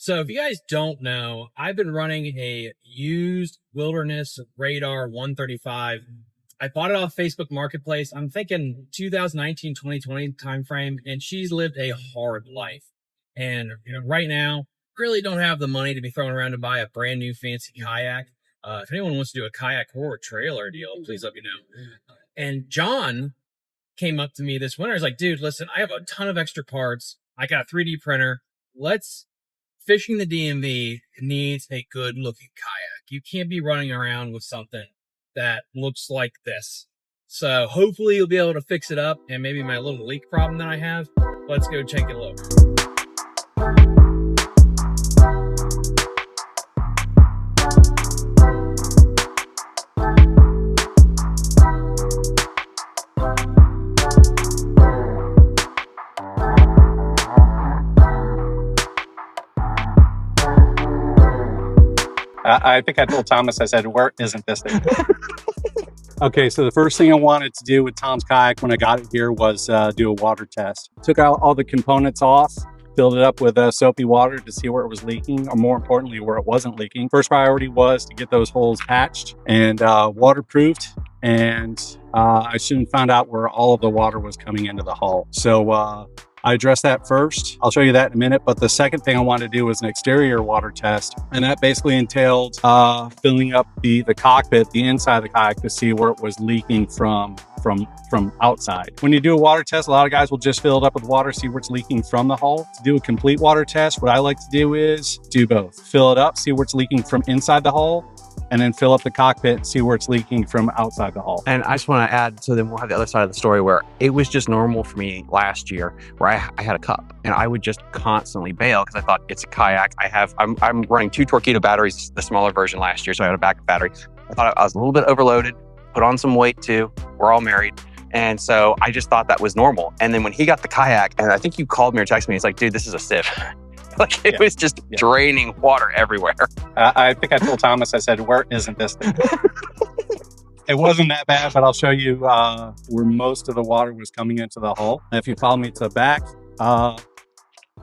So if you guys don't know, I've been running a used Wilderness Radar 135. I bought it off Facebook Marketplace. I'm thinking 2019, 2020 timeframe, and she's lived a hard life. And right now, really don't have the money to be throwing around to buy a brand new fancy kayak. If anyone wants to do a kayak or a trailer deal, please let me know. And John came up to me this winter. He's like, dude, listen, I have a ton of extra parts. I got a 3D printer. Fishing the DMV needs a good looking kayak. You can't be running around with something that looks like this. So hopefully you'll be able to fix it up and maybe my little leak problem that I have. Let's go take a look. I think I told Thomas, I said, where isn't this thing? Okay, so the first thing I wanted to do with Tom's kayak when I got it here was do a water test. Took out all the components off, filled it up with soapy water to see where it was leaking, or more importantly, where it wasn't leaking. First priority was to get those holes patched and waterproofed. And I soon found out where all of the water was coming into the hull. So I addressed that first. I'll show you that in a minute. But the second thing I wanted to do was an exterior water test. And that basically entailed filling up the cockpit, the inside of the kayak, to see where it was leaking from outside. When you do a water test, a lot of guys will just fill it up with water, see where it's leaking from the hull. To do a complete water test, what I like to do is do both. Fill it up, see where it's leaking from inside the hull, and then fill up the cockpit and see where it's leaking from outside the hull. And I just want to add, so then we'll have the other side of the story where it was just normal for me last year, where I had a cup and I would just constantly bail because I thought it's a kayak. I'm running 2 Torpedo batteries, the smaller version last year, so I had a backup battery. I thought I was a little bit overloaded, put on some weight too. We're all married. And so I just thought that was normal. And then when he got the kayak, and I think you called me or texted me, it's like, dude, this is a sieve. Like it was just draining water everywhere. I think I told Thomas, I said, where isn't this thing? It wasn't that bad, but I'll show you where most of the water was coming into the hull. And if you follow me to the back,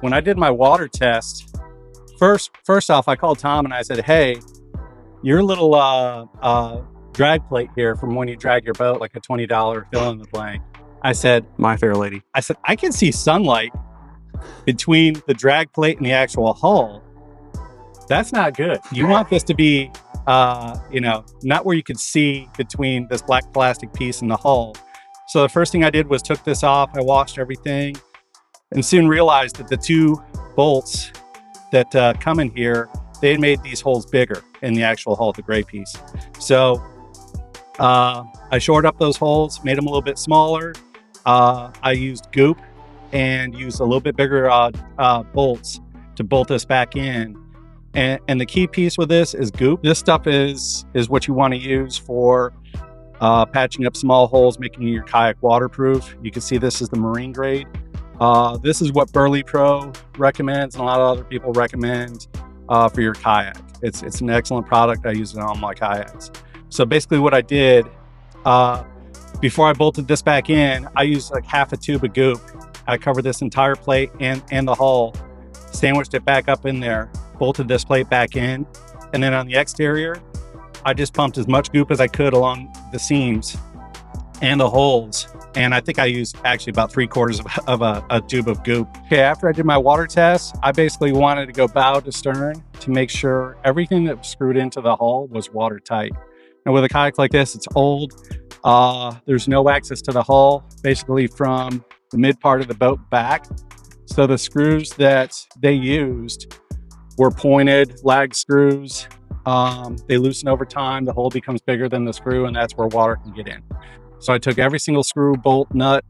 when I did my water test, first off, I called Tom and I said, hey, your little drag plate here from when you drag your boat, like a $20 fill in the blank. I said, My Fair Lady. I said, I can see sunlight between the drag plate and the actual hull. That's not good. You want this to be, not where you can see between this black plastic piece and the hull. So the first thing I did was took this off. I washed everything and soon realized that the 2 bolts that come in here, they had made these holes bigger in the actual hull, the gray piece. So I shored up those holes, made them a little bit smaller. I used goop and used a little bit bigger bolts to bolt this back in. And the key piece with this is goop. This stuff is what you want to use for patching up small holes, making your kayak waterproof. You can see this is the marine grade. This is what Burley Pro recommends and a lot of other people recommend for your kayak. It's an excellent product. I use it on my kayaks. So basically what I did, before I bolted this back in, I used like half a tube of goop. I covered this entire plate and the hull, sandwiched it back up in there, bolted this plate back in. And then on the exterior, I just pumped as much goop as I could along the seams and the holes. And I think I used actually about 3/4 of a tube of goop. Okay, after I did my water test, I basically wanted to go bow to stern to make sure everything that was screwed into the hull was watertight. And with a kayak like this, it's old. There's no access to the hull, basically from the mid part of the boat back. So the screws that they used were pointed lag screws. They loosen over time, the hole becomes bigger than the screw, and that's where water can get in. So I took every single screw, bolt, nut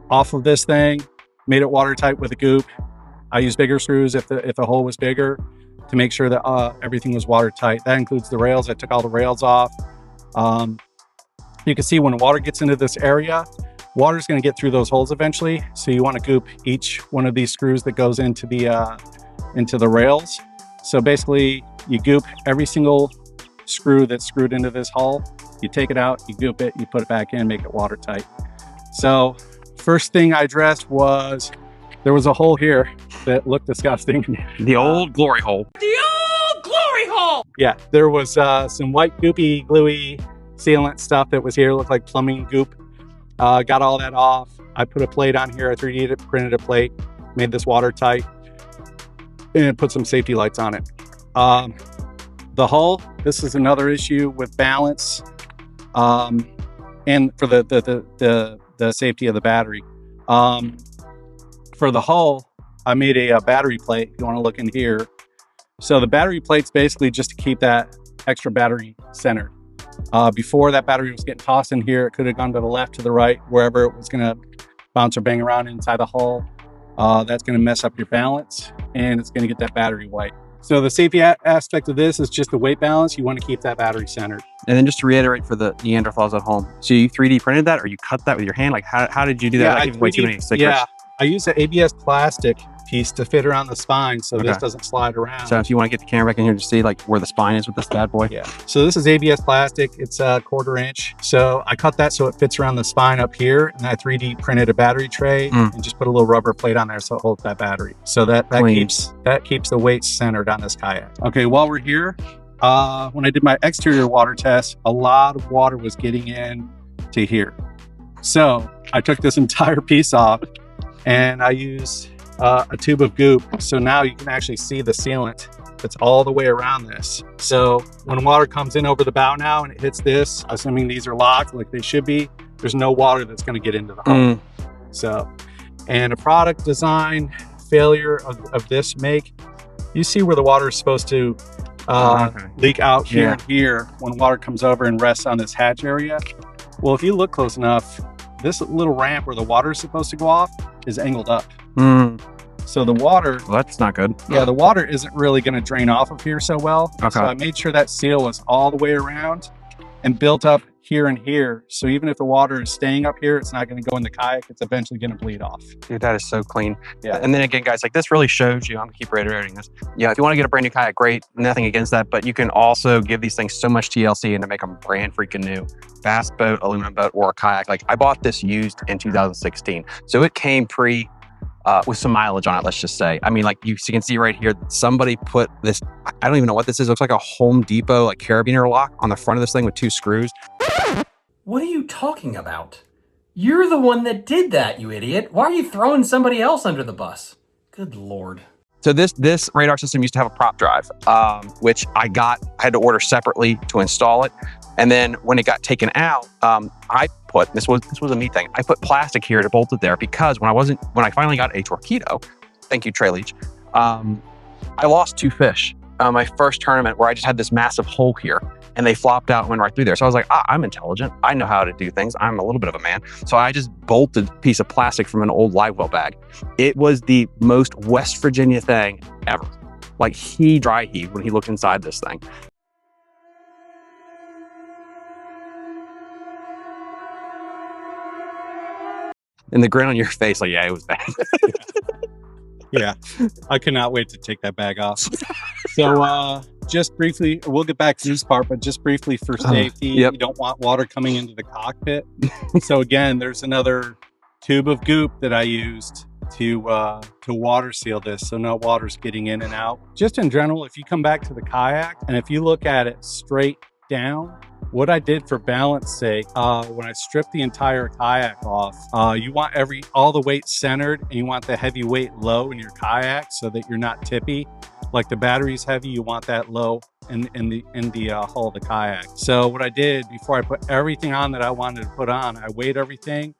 off of this thing, made it watertight with a goop. I used bigger screws if the hole was bigger to make sure that everything was watertight. That includes the rails. I took all the rails off. You can see when water gets into this area, water is going to get through those holes eventually. So you want to goop each one of these screws that goes into the rails. So basically you goop every single screw that's screwed into this hull. You take it out, you goop it, you put it back in, make it watertight. So first thing I addressed was there was a hole here that look disgusting. The old glory hole. Yeah, there was some white goopy, gluey sealant stuff that was here. Looked like plumbing goop. Got all that off. I put a plate on here. I 3D printed a plate, made this watertight, and put some safety lights on it. The hull, this is another issue with balance, and for the safety of the battery. For the hull, I made a battery plate. If you want to look in here. So the battery plate's basically just to keep that extra battery centered. Before that battery was getting tossed in here, it could have gone to the left, to the right, wherever it was going to bounce or bang around inside the hull. That's going to mess up your balance, and it's going to get that battery white. So the safety aspect of this is just the weight balance. You want to keep that battery centered. And then just to reiterate for the Neanderthals at home, so you 3D printed that, or you cut that with your hand? Like how did you do that? Yeah, That gives way too many secrets. Yeah, I use an ABS plastic piece to fit around the spine so Okay. this doesn't slide around. So if you want to get the camera back in here to see like where the spine is with this bad boy. Yeah. So this is ABS plastic. It's a 1/4 inch. So I cut that so it fits around the spine up here, and I 3D printed a battery tray and just put a little rubber plate on there so it holds that battery. So that Clean. keeps the weight centered on this kayak. Okay, while we're here, when I did my exterior water test, a lot of water was getting in to here. So I took this entire piece off and I used a tube of goop. So now you can actually see the sealant that's all the way around this. So when water comes in over the bow now and it hits this, assuming these are locked like they should be, there's no water that's going to get into the hull. So, and a product design failure of this make, you see where the water is supposed to leak out here and here when water comes over and rests on this hatch area. Well, if you look close enough, this little ramp where the water is supposed to go off is angled up. So the water, Well, that's not good. yeah, the water isn't really going to drain off of here so well. Okay. So I made sure that seal was all the way around and built up here and here. So even if the water is staying up here, it's not going to go in the kayak. It's eventually going to bleed off. Dude, that is so clean. Yeah. And then again, guys, like this really shows you, I'm gonna keep reiterating this. Yeah, if you want to get a brand new kayak, great, nothing against that, but you can also give these things so much TLC and to make them brand freaking new. Bass boat, aluminum boat, or a kayak. Like I bought this used in 2016. So it came with some mileage on it, let's just say. I mean, like you can see right here, somebody put this, I don't even know what this is. It looks like a Home Depot, like carabiner lock on the front of this thing with 2 screws. What are you talking about? You're the one that did that, you idiot. Why are you throwing somebody else under the bus? Good Lord. So this radar system used to have a prop drive, which I had to order separately to install it. And then when it got taken out, I put, this was a me thing, I put plastic here to bolt it there because when I finally got a Torpedo, thank you, Trey Leach, I lost 2 fish. My first tournament where I just had this massive hole here and they flopped out and went right through there. So I was like, I'm intelligent. I know how to do things. I'm a little bit of a man. So I just bolted a piece of plastic from an old live well bag. It was the most West Virginia thing ever. Like he dry heaved when he looked inside this thing. And the grin on your face, like, yeah, it was bad. Yeah, I cannot wait to take that bag off. So just briefly, we'll get back to this part, but just briefly for safety, Yep. You don't want water coming into the cockpit. So again, there's another tube of goop that I used to water seal this, so no water's getting in and out. Just in general, if you come back to the kayak and if you look at it straight down, what I did for balance sake, when I stripped the entire kayak off, you want all the weight centered and you want the heavy weight low in your kayak so that you're not tippy. Like the battery's heavy, you want that low in the hull of the kayak. So what I did before I put everything on that I wanted to put on, I weighed everything.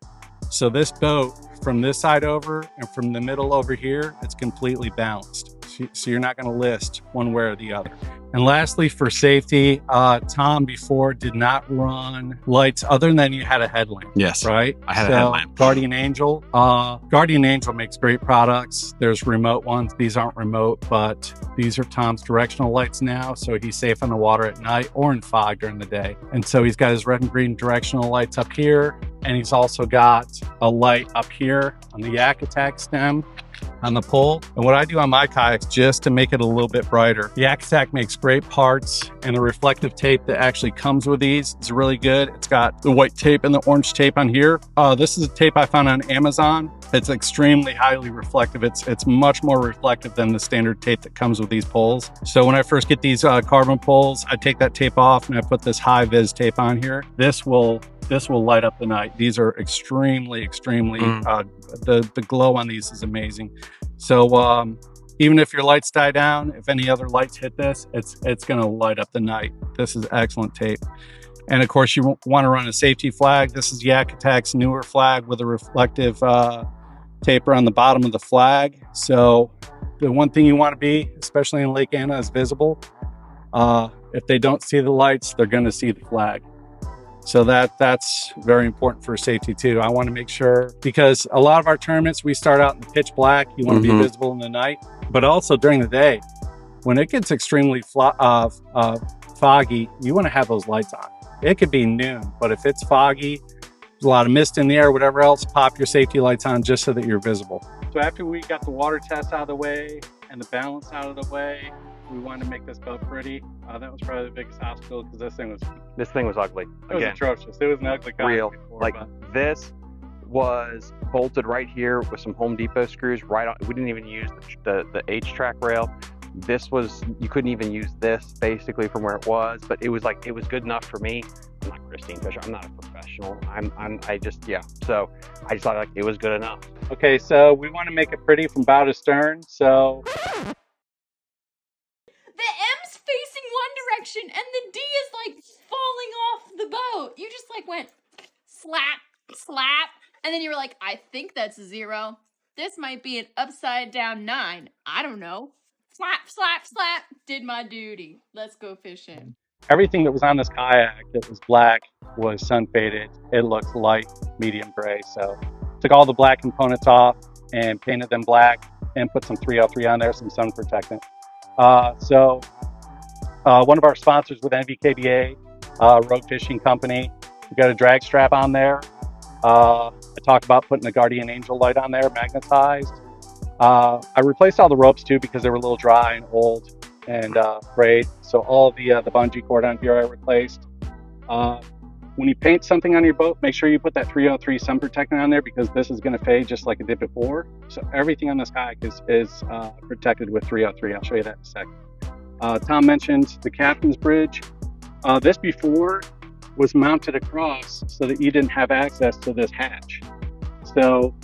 So this boat from this side over and from the middle over here, it's completely balanced. So you're not going to list one way or the other. And lastly, for safety, Tom before did not run lights other than you had a headlamp. Yes, Right? I had a headlamp. Guardian Angel. Guardian Angel makes great products. There's remote ones. These aren't remote, but these are Tom's directional lights now. So he's safe on the water at night or in fog during the day. And so he's got his red and green directional lights up here. And he's also got a light up here on the Yak Attack stem. on the pole. And what I do on my kayaks, just to make it a little bit brighter, the Kayak makes great parts, and the reflective tape that actually comes with these is really good. It's got the white tape and the orange tape on here. This is a tape I found on Amazon. It's extremely highly reflective. It's much more reflective than the standard tape that comes with these poles. So when I first get these carbon poles, I take that tape off and I put this high vis tape on here. This will light up the night. These are extremely the glow on these is amazing. So even if your lights die down, if any other lights hit this, it's going to light up the night. This is excellent tape. And of course, you want to run a safety flag. This is Yak Attack's newer flag with a reflective taper on the bottom of the flag. So the one thing you want to be, especially in Lake Anna, is visible. If they don't see the lights, they're going to see the flag. So that's very important for safety too. I want to make sure, because a lot of our tournaments, we start out in the pitch black. You want to be visible in the night, but also during the day. When it gets extremely foggy, you want to have those lights on. It could be noon, but if it's foggy, there's a lot of mist in the air, whatever else, pop your safety lights on just so that you're visible. So after we got the water test out of the way and the balance out of the way, we wanted to make this boat pretty. That was probably the biggest obstacle, because this thing was ugly. It was atrocious. It was an ugly kayak Real. before, Like but this was bolted right here with some Home Depot screws right on. We didn't even use the H-track rail. This was, you couldn't even use this basically from where it was, but it was good enough for me. I'm not Christine Fisher. I'm not a professional. So I just thought like it was good enough. Okay, so we want to make it pretty from bow to stern. So the M's facing one direction and the D is like falling off the boat. You just like went slap, slap, and then you were like, I think that's a 0. This might be an upside down 9. I don't know. Slap, slap, slap. Did my duty. Let's go fishing. everything that was on this kayak that was black was sun faded. It looked light, medium gray. So took all the black components off and painted them black and put some 303 on there, some sun protectant. One of our sponsors with NVKBA, Rogue Fishing Company, we got a drag strap on there. I talked about putting a Guardian Angel light on there, magnetized. I replaced all the ropes too because they were a little dry and old and frayed. So all of the bungee cord on here I replaced. When you paint something on your boat, make sure you put that 303 sun protectant on there, because this is going to fade just like it did before. So everything on this kayak is protected with 303. I'll show you that in a second. Tom mentioned the captain's bridge. This before was mounted across so that you didn't have access to this hatch. So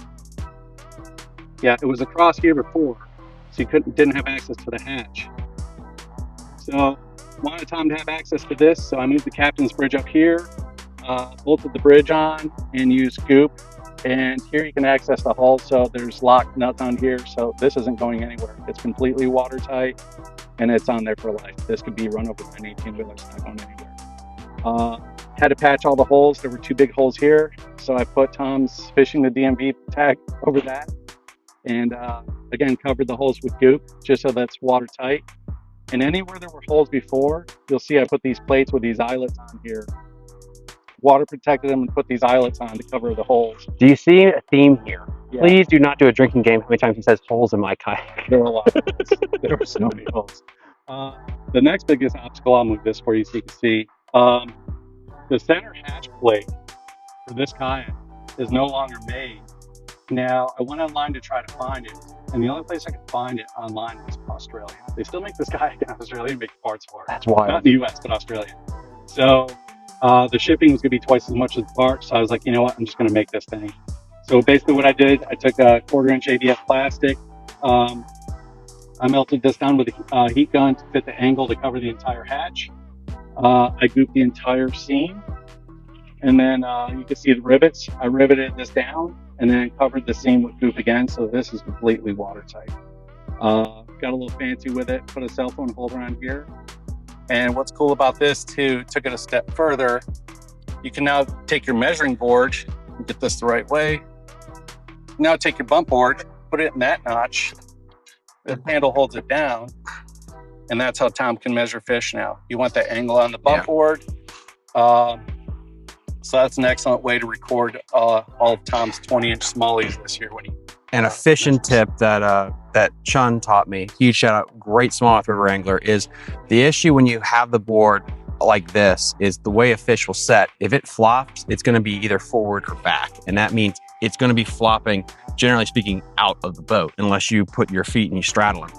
yeah, it was across here before, so you didn't have access to the hatch. So wanted Tom to have access to this, so I moved the captain's bridge up here, bolted the bridge on, and used goop. And here you can access the hull, so there's locked nuts on here, so this isn't going anywhere. It's completely watertight, and it's on there for life. This could be run over by an 18-wheeler, it's not going anywhere. Had to patch all the holes. There were 2 big holes here, so I put Tom's Fishing the DMV tag over that. And again, covered the holes with goop just so that's watertight. And anywhere there were holes before, you'll see I put these plates with these eyelets on here. Water protected them and put these eyelets on to cover the holes. Do you see a theme here? Yeah. Please do not do a drinking game how many times he says holes in my kayak. There were a lot of holes. There were so many holes. The next biggest obstacle, I'll move this for you so you can see. The center hatch plate for this kayak is no longer made. Now, I went online to try to find it, and the only place I could find it online was Australia. They still make this kayak in Australia and make parts for it. That's wild. Not in the US, but Australia. So the shipping was going to be twice as much as the parts. So I was like, you know what? I'm just going to make this thing. So basically what I did, I took a 1/4-inch ABS plastic. I melted this down with a heat gun to fit the angle to cover the entire hatch. I gooped the entire seam. And then you can see the rivets. I riveted this down and then covered the seam with goop again. So this is completely watertight. Got a little fancy with it, put a cell phone holder on here. And what's cool about this too, took it a step further. You can now take your measuring board and get this the right way. Now take your bump board, put it in that notch. The handle holds it down. And that's how Tom can measure fish now. You want that angle on the bump board. So that's an excellent way to record all of Tom's 20-inch smallies this year when he And a fishing tip that Chun taught me, huge shout out, great smallmouth river angler, is the issue when you have the board like this is the way a fish will set. If it flops, it's going to be either forward or back. And that means it's going to be flopping, generally speaking, out of the boat, unless you put your feet and you straddle them.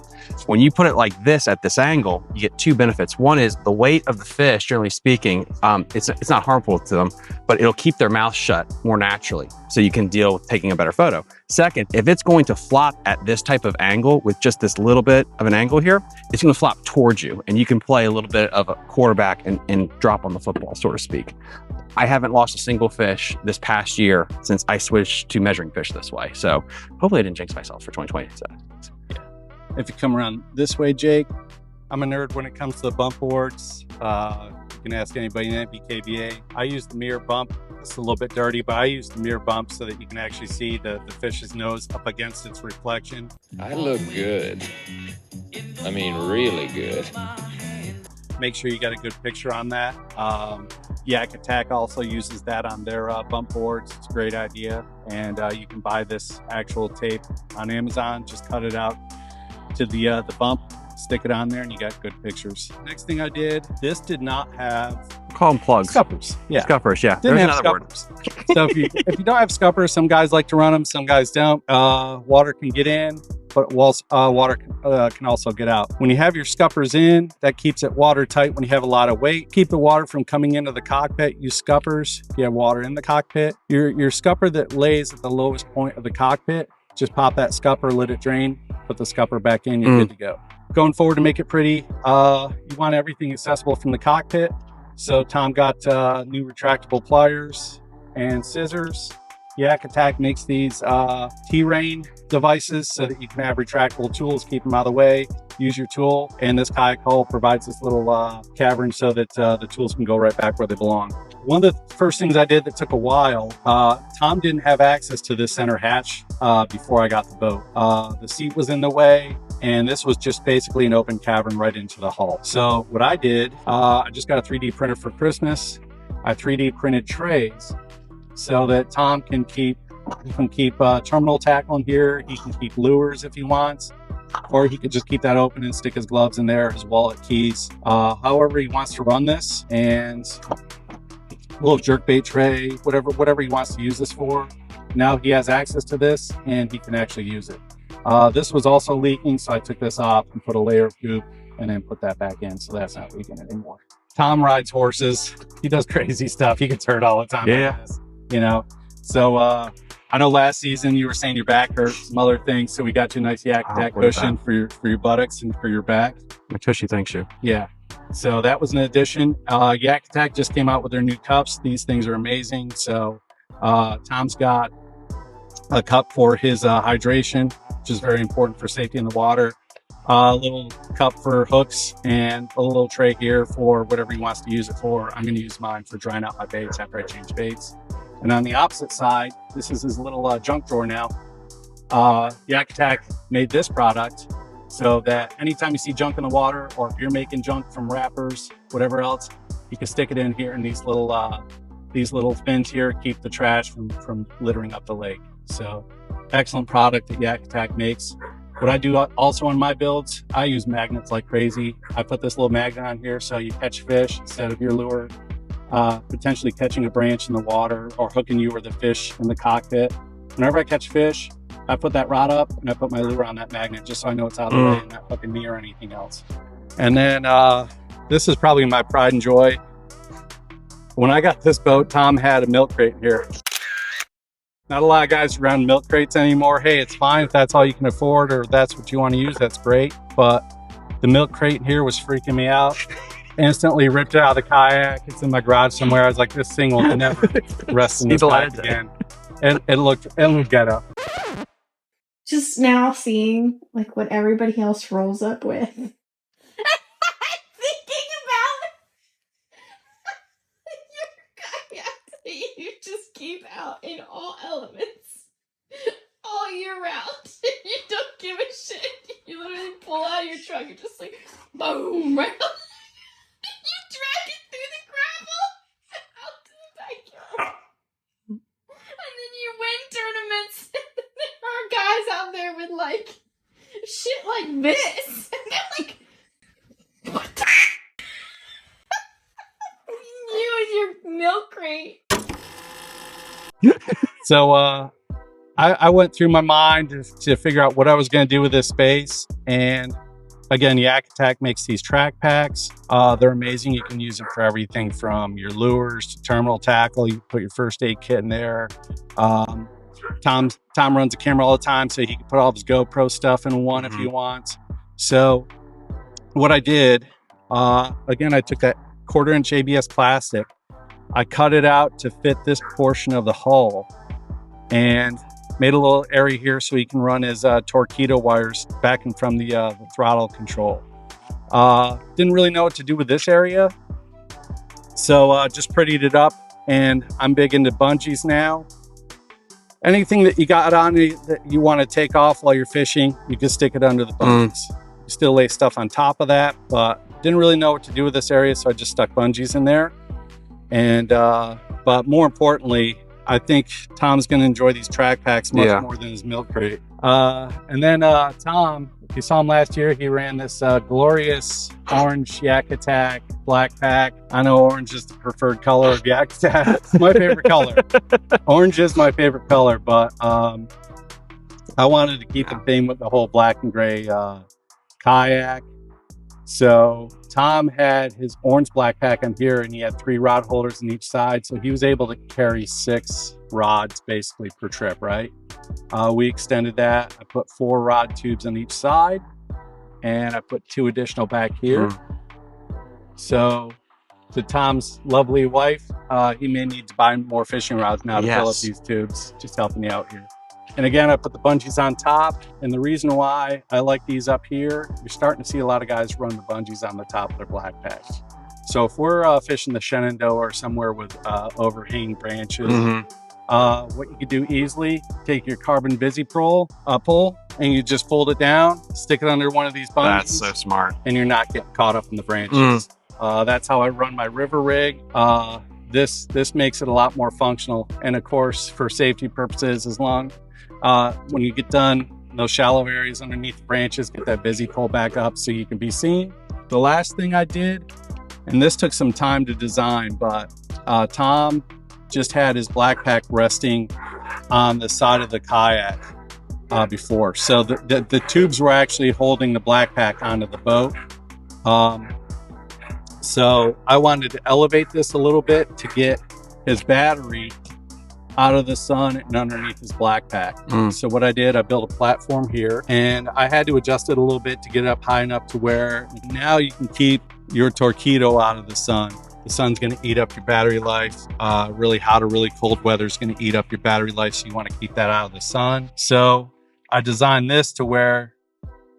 When you put it like this at this angle, you get two benefits. One is the weight of the fish, generally speaking, it's not harmful to them, but it'll keep their mouth shut more naturally. So you can deal with taking a better photo. Second, if it's going to flop at this type of angle with just this little bit of an angle here, it's going to flop towards you and you can play a little bit of a quarterback and drop on the football, so to speak. I haven't lost a single fish this past year since I switched to measuring fish this way. So hopefully I didn't jinx myself for 2020. So. If you come around this way, Jake, I'm a nerd when it comes to the bump boards. You can ask anybody in BKBA. I use the mirror bump. It's a little bit dirty, but I use the mirror bump so that you can actually see the fish's nose up against its reflection. I look good. I mean, really good. Make sure you got a good picture on that. Yak Attack also uses that on their bump boards. It's a great idea. And you can buy this actual tape on Amazon. Just cut it out to the bump, stick it on there, and you got good pictures. Next thing I did, this did not have Call them plugs. scuppers. Yeah, Scuppers, yeah. didn't There's have another word. scuppers. So if you don't have scuppers, some guys like to run them, some guys don't. Water can get in, but water can also get out. When you have your scuppers in, that keeps it watertight. When you have a lot of weight, keep the water from coming into the cockpit. Use scuppers. If you have water in the cockpit, your scupper that lays at the lowest point of the cockpit, just pop that scupper, let it drain, put the scupper back in, you're good to go. Going forward to make it pretty, you want everything accessible from the cockpit. So Tom got new retractable pliers and scissors. Yak Attack makes these T-Rain devices so that you can have retractable tools, keep them out of the way, use your tool. And this kayak hull provides this little cavern so that the tools can go right back where they belong. One of the first things I did that took a while, Tom didn't have access to this center hatch before I got the boat. The seat was in the way, and this was just basically an open cavern right into the hull. So what I did, I just got a 3D printer for Christmas. I 3D printed trays so that Tom can keep terminal tackle in here. He can keep lures if he wants, or he could just keep that open and stick his gloves in there, his wallet, keys, however he wants to run this. And a little jerkbait tray, whatever he wants to use this for. Now he has access to this and he can actually use it. This was also leaking, so I took this off and put a layer of goop and then put that back in, so that's not leaking anymore. Tom rides horses. He does crazy stuff. He gets hurt all the time. Yeah. Like this, you know. So I know last season you were saying your back hurt, some other things, so we got you a nice Yak Attack cushion for your buttocks and for your back. My tushy thanks you. Yeah. So that was an addition. Yak Attack just came out with their new cups. These things are amazing. So Tom's got a cup for his hydration, which is very important for safety in the water. A little cup for hooks and a little tray here for whatever he wants to use it for. I'm going to use mine for drying out my baits after I change baits. And on the opposite side, this is his little junk drawer now. Yak Attack made this product so that anytime you see junk in the water, or if you're making junk from wrappers, whatever else, you can stick it in here in these little fins here, keep the trash from littering up the lake. So excellent product that Yak Attack makes. What I do also on my builds, I use magnets like crazy. I put this little magnet on here so you catch fish instead of your lure potentially catching a branch in the water or hooking you or the fish in the cockpit. Whenever I catch fish, I put that rod up and I put my lure on that magnet just so I know it's out of the way and not hooking me or anything else. And then this is probably my pride and joy. When I got this boat, Tom had a milk crate in here. Not a lot of guys run milk crates anymore. Hey, it's fine if that's all you can afford or that's what you want to use, that's great. But the milk crate in here was freaking me out. Instantly ripped it out of the kayak. It's in my garage somewhere. I was like, this thing will never rest in this kayak again. And it looked ghetto. Just now seeing like what everybody else rolls up with. Thinking about your kayak that you just keep out in all elements all year round. You don't give a shit. You literally pull out of your truck. You're just like, boom, right? You drag it through the gravel out to the backyard. And then you win tournaments. There are guys like this. And they're like, what the you and your milk crate. So I went through my mind to figure out what I was going to do with this space. And again, Yak Attack makes these track packs. They're amazing. You can use them for everything from your lures to terminal tackle. You put your first aid kit in there. Tom runs a camera all the time, so he can put all of his GoPro stuff in one if he wants. So what I did, again, I took that 1/4-inch ABS plastic. I cut it out to fit this portion of the hull and made a little area here so he can run his torpedo wires back and from the throttle control. Didn't really know what to do with this area, so just prettied it up. And I'm big into bungees now. Anything that you got on you that you want to take off while you're fishing, you just stick it under the bungees. You still lay stuff on top of that, but didn't really know what to do with this area, so I just stuck bungees in there. And but more importantly, I think Tom's going to enjoy these track packs much more than his milk crate. And then Tom, if you saw him last year, he ran this glorious orange Yak Attack black pack. I know orange is the preferred color of Yak Attack. It's my favorite color. Orange is my favorite color, but I wanted to keep the theme with the whole black and gray kayak. So Tom had his orange black pack on here, and he had 3 rod holders on each side. So he was able to carry 6 rods basically per trip, right? We extended that. I put 4 rod tubes on each side, and I put 2 additional back here. So to Tom's lovely wife, he may need to buy more fishing rods now to fill up these tubes. Just helping me out here. And again, I put the bungees on top. And the reason why I like these up here, you're starting to see a lot of guys run the bungees on the top of their black packs. So if we're fishing the Shenandoah or somewhere with overhanging branches, what you could do easily, take your carbon busy pull, and you just fold it down, stick it under one of these bungees. That's so smart. And you're not getting caught up in the branches. That's how I run my river rig. This makes it a lot more functional. And of course, for safety purposes, as long when you get done in those shallow areas underneath the branches, get that busy pull back up so you can be seen. The last thing I did, and this took some time to design, but Tom just had his black pack resting on the side of the kayak before. So the tubes were actually holding the black pack onto the boat. So I wanted to elevate this a little bit to get his battery out of the sun and underneath his black pack. So what I did, I built a platform here, and I had to adjust it a little bit to get it up high enough to where now you can keep your torpedo out of the sun. The sun's going to eat up your battery life. Really hot or really cold weather is going to eat up your battery life, so you want to keep that out of the sun. So I designed this to where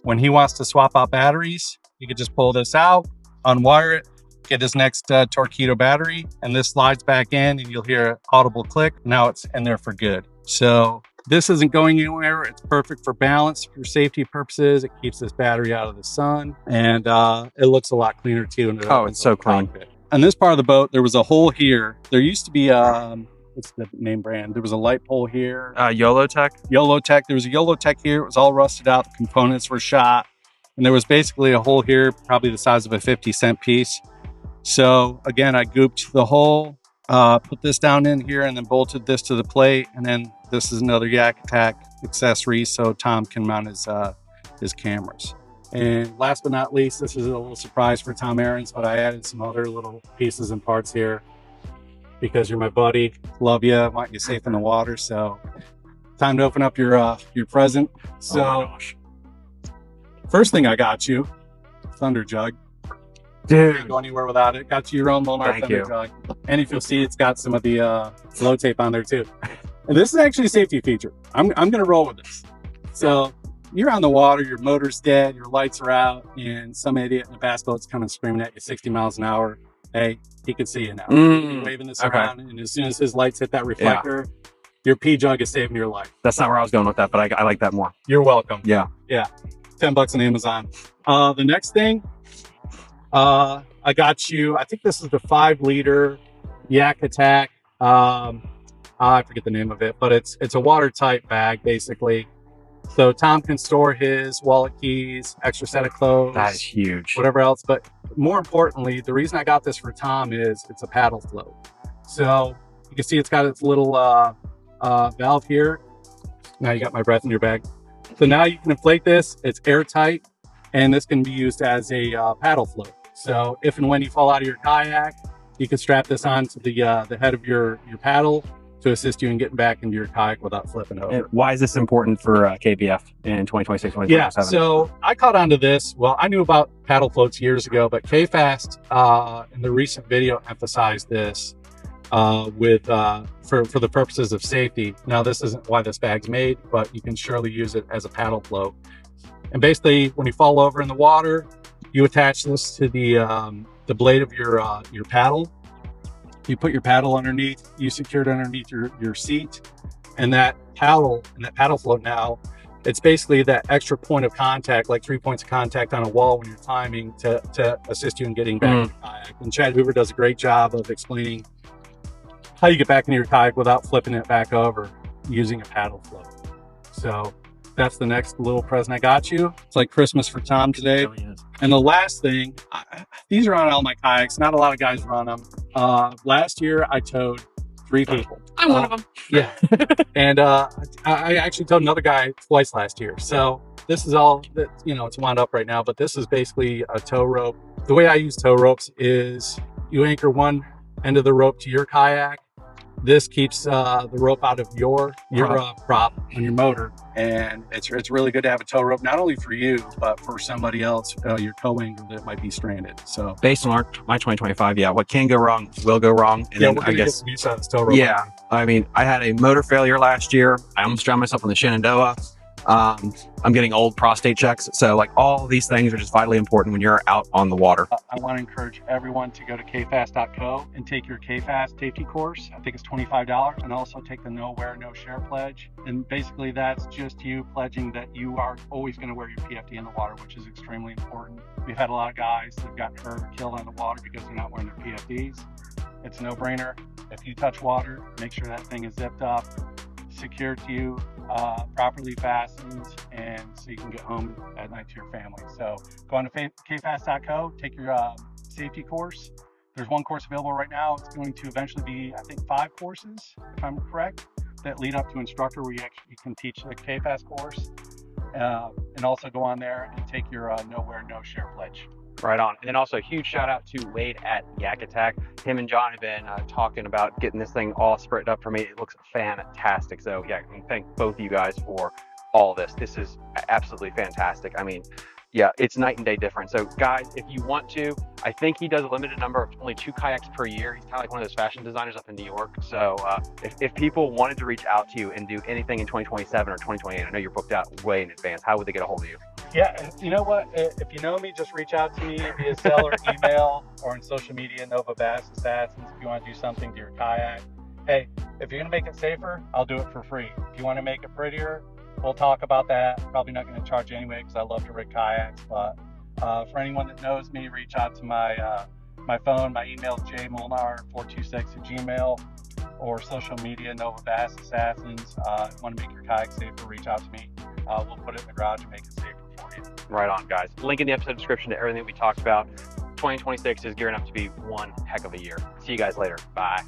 when he wants to swap out batteries, you could just pull this out, unwire it, get his next torpedo battery, and this slides back in, and you'll hear an audible click. Now it's in there for good. So this isn't going anywhere. It's perfect for balance, for safety purposes. It keeps this battery out of the sun, and it looks a lot cleaner too. Oh, it's so clean. Cockpit. On this part of the boat, there was a hole here. There used to be what's the name brand? There was a light pole here. YOLO Tech. YOLO Tech. There was a YOLO Tech here. It was all rusted out. The components were shot, and there was basically a hole here, probably the size of a 50-cent piece. So again, I gooped the hole, put this down in here, and then bolted this to the plate. And then this is another Yak Attack accessory, so Tom can mount his cameras. And last but not least, this is a little surprise for Tom Aarons, but I added some other little pieces and parts here because you're my buddy. Love you. I want you safe in the water. So time to open up your present. So oh my gosh. First thing I got you, Thunder Jug. Dude, Can't go anywhere without it. Got you your own Lunar Thank Thunder you. Jug. And if you'll see, it's got some of the flow tape on there too. And this is actually a safety feature. I'm gonna roll with this. So you're on the water, your motor's dead, your lights are out, and some idiot in a bass boat's coming screaming at you 60 miles an hour. Hey, he can see you now. He's waving this around, and as soon as his lights hit that reflector, your P jug is saving your life. That's not where I was going with that, but I like that more. You're welcome. Yeah. Yeah. $10 on Amazon. The next thing, I got you, I think this is the 5-liter Yak Attack. I forget the name of it, but it's a watertight bag basically. So Tom can store his wallet keys, extra set of clothes, That is huge. whatever else. But more importantly, the reason I got this for Tom is it's a paddle float. So you can see it's got its little valve here. Now you got my breath in your bag. So now you can inflate this. It's airtight, and this can be used as a paddle float. So if and when you fall out of your kayak, you can strap this onto the head of your paddle to assist you in getting back into your kayak without flipping over. And why is this important for KPF in 2026, 2027? Yeah, so I caught onto this. Well, I knew about paddle floats years ago, but KFast in the recent video emphasized this for the purposes of safety. Now, this isn't why this bag's made, but you can surely use it as a paddle float. And basically, when you fall over in the water, you attach this to the blade of your paddle. You put your paddle underneath, you secure it underneath your seat, and that paddle float now, it's basically that extra point of contact, like 3 points of contact on a wall when you're climbing to assist you in getting back in your kayak. And Chad Hoover does a great job of explaining how you get back into your kayak without flipping it back over using a paddle float. So that's the next little present I got you. It's like Christmas for Tom today. And the last thing, these are on all my kayaks. Not a lot of guys run them. Last year I towed 3 people. I'm one of them. Yeah. And I actually towed another guy twice last year. So this is all that, it's wound up right now, but this is basically a tow rope. The way I use tow ropes is you anchor one end of the rope to your kayak. This keeps the rope out of your prop on your motor, and it's really good to have a tow rope, not only for you, but for somebody else, your co-angler that might be stranded. So based on my 2025, yeah, what can go wrong will go wrong. And yeah, then I guess use this tow rope. Yeah, I mean, I had a motor failure last year. I almost drowned myself on the Shenandoah. I'm getting old prostate checks. So like all these things are just vitally important when you're out on the water. I want to encourage everyone to go to kfast.co and take your KFast safety course. I think it's $25, and also take the No Wear, No Share pledge. And basically that's just you pledging that you are always going to wear your PFD in the water, which is extremely important. We've had a lot of guys that have gotten hurt or killed on the water because they're not wearing their PFDs. It's a no-brainer. If you touch water, make sure that thing is zipped up, secured to you, properly fastened, and so you can get home at night to your family. So go on to kfast.co, take your safety course. There's one course available right now. It's going to eventually be, I think, 5 courses, if I'm correct, that lead up to instructor where you can teach the KFast course, and also go on there and take your No Wear, No Share pledge. Right on. And then also a huge shout out to Wade at Yak Attack. Him and John have been talking about getting this thing all spread up for me. It looks fantastic. So yeah, I thank both of you guys for all this. This is absolutely fantastic. I mean, yeah, it's night and day different. So guys, if you want to, I think he does a limited number of only 2 kayaks per year. He's kind of like one of those fashion designers up in New York. So if people wanted to reach out to you and do anything in 2027 or 2028, I know you're booked out way in advance. How would they get a hold of you? Yeah, you know what? If you know me, just reach out to me via cell or email or on social media, Nova Bass Assassins, if you want to do something to your kayak. Hey, if you're going to make it safer, I'll do it for free. If you want to make it prettier, we'll talk about that. Probably not going to charge you anyway because I love to rig kayaks. But for anyone that knows me, reach out to my phone. My email is jmolnar426@gmail, or social media, Nova Bass Assassins. If you want to make your kayak safer, reach out to me. We'll put it in the garage and make it safer for you. Right on, guys. Link in the episode description to everything we talked about. 2026 is gearing up to be one heck of a year. See you guys later. Bye.